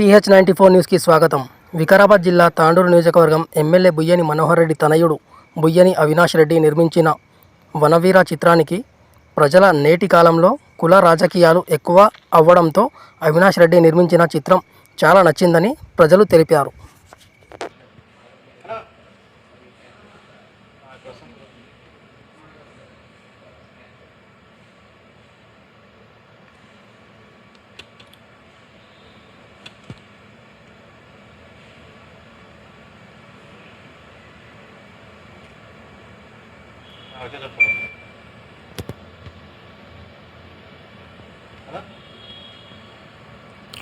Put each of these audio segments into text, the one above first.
PH94 న్యూస్కి స్వాగతం. వికారాబాద్ జిల్లా తాండూరు నియోజకవర్గం ఎమ్మెల్యే బుయ్యని మనోహర్ రెడ్డి తనయుడు బుయ్యని అవినాష్ రెడ్డి నిర్మించిన వనవీర చిత్రానికి ప్రజల నేటి కాలంలో కుల రాజకీయాలు ఎక్కువ అవ్వడంతో అవినాష్ రెడ్డి నిర్మించిన చిత్రం చాలా నచ్చిందని ప్రజలు తెలిపారు.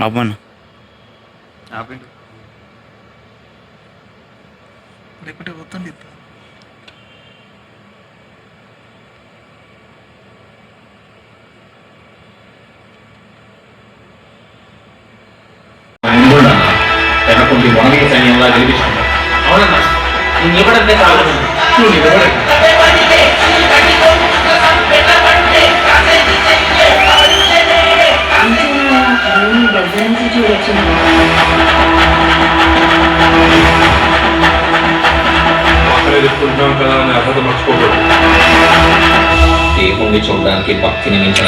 అవ్వను లేకుంటే వస్తుంది. కొద్ది వనవీయ సైన్యంలా గెలిపించుకుంటాం. అవునన్నా, నేను ఇవ్వడంతే కాదు, నువ్వు ఇవ్వడం చెప్తుంటాం కదా అని అర్హత మర్చిపోకూడదు. దేవుణ్ణి చూడడానికి భక్తిని మించిన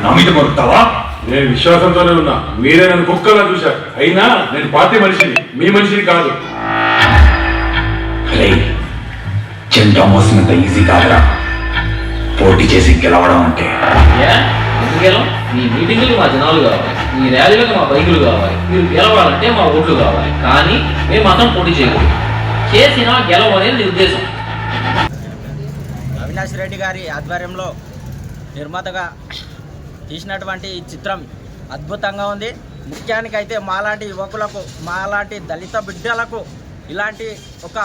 నా మీద మరుతావా? నేను విశ్వాసంతోనే ఉన్నా. మీరే నన్ను కుక్కలా చూశారు. అయినా నేను పార్టీ మనిషిని, మీ మనిషిని కాదు. జెండా మోసినంత ఈజీ కాదురా పోటీ చేసి గెలవడం అంటే. మీ మీటింగులు మా జనాలు కావాలి, మీ ర్యాలీలకు మా బైకులు కావాలి, మీరు గెలవాలంటే మా ఓట్లు కావాలి. కానీ మేము మాత్రం పోటీ చేయకూడదు. చేసినా గెలవనేది ఉద్దేశం. అవినాష్ రెడ్డి గారి ఆధ్వర్యంలో నిర్మాతగా తీసినటువంటి ఈ చిత్రం అద్భుతంగా ఉంది. ముఖ్యానికైతే మాలాంటి యువకులకు, మాలాంటి దళిత బిడ్డలకు ఇలాంటి ఒక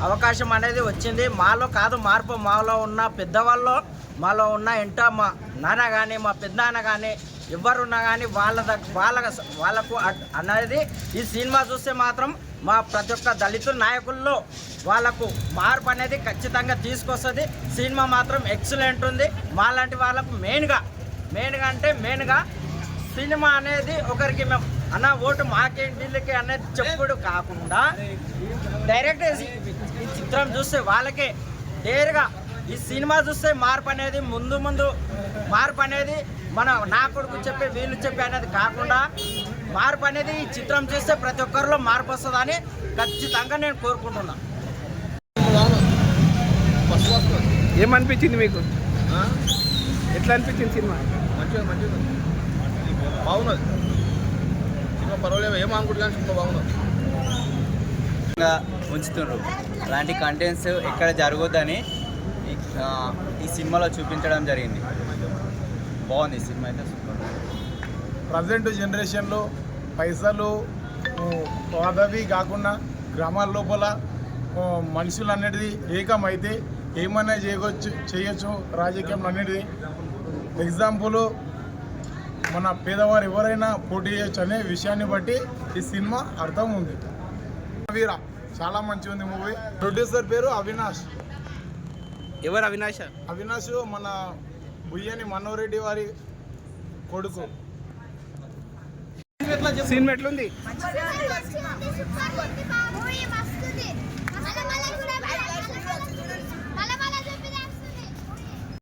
అవకాశం అనేది వచ్చింది. మాలో కాదు మార్పు, మాలో ఉన్న పెద్దవాళ్ళు, మాలో ఉన్న మా నాన్న కానీ మా పెద్దనాన్న కానీ ఎవరున్నా కానీ వాళ్ళకు అనేది ఈ సినిమా చూస్తే మాత్రం మా ప్రతి ఒక్క దళిత నాయకుల్లో వాళ్ళకు మార్పు అనేది ఖచ్చితంగా తీసుకొస్తుంది. సినిమా మాత్రం ఎక్సలెంట్ ఉంది. మాలాంటి వాళ్ళకు మెయిన్గా సినిమా అనేది ఒకరికి మేము అన్న ఓటు మాకేంటి వీళ్ళకి అనేది చెప్పుడు కాకుండా డైరెక్ట్ ఈ చిత్రం చూస్తే వాళ్ళకే డేర్గా ఈ సినిమా చూస్తే మార్పు అనేది ముందు మార్పు అనేది నా కొడుకు చెప్పి వీళ్ళు చెప్పి అనేది కాకుండా మార్పు అనేది ఈ చిత్రం చూస్తే ప్రతి ఒక్కరిలో మార్పు వస్తుందని ఖచ్చితంగా నేను కోరుకుంటున్నా. ఏమనిపించింది మీకు? ఎట్లా అనిపించింది సినిమా? మంచిగా బాగున్నది సినిమా, పర్వాలేదు. ఏమనుకుంటున్నా సినిమా బాగున్నది. ఉంచుతున్నారు అలాంటి కంటెంట్స్ ఎక్కడ జరగొద్దని ఈ సినిమాలో చూపించడం జరిగింది. బాగుంది సినిమా అయితే. ప్రజెంట్ జనరేషన్లో పైసలు పదవి కాకుండా గ్రామాల లోపల మనుషులు అనేది ఏకమైతే ఏమైనా చేయొచ్చు రాజకీయం అనేది. ఎగ్జాంపుల్ మన పేదవారు ఎవరైనా పోటీ చేయొచ్చు అనే విషయాన్ని బట్టి ఈ సినిమా అర్థం ఉంది. వీర చాలా మంచి ఉంది మూవీ. ప్రొడ్యూసర్ పేరు అవినాష్. ఎవరు అవినాష్? అవినాష్ మన బుయ్యని మనోహర్ రెడ్డి వారి కొడుకు. సినిమా ఎట్లుంది?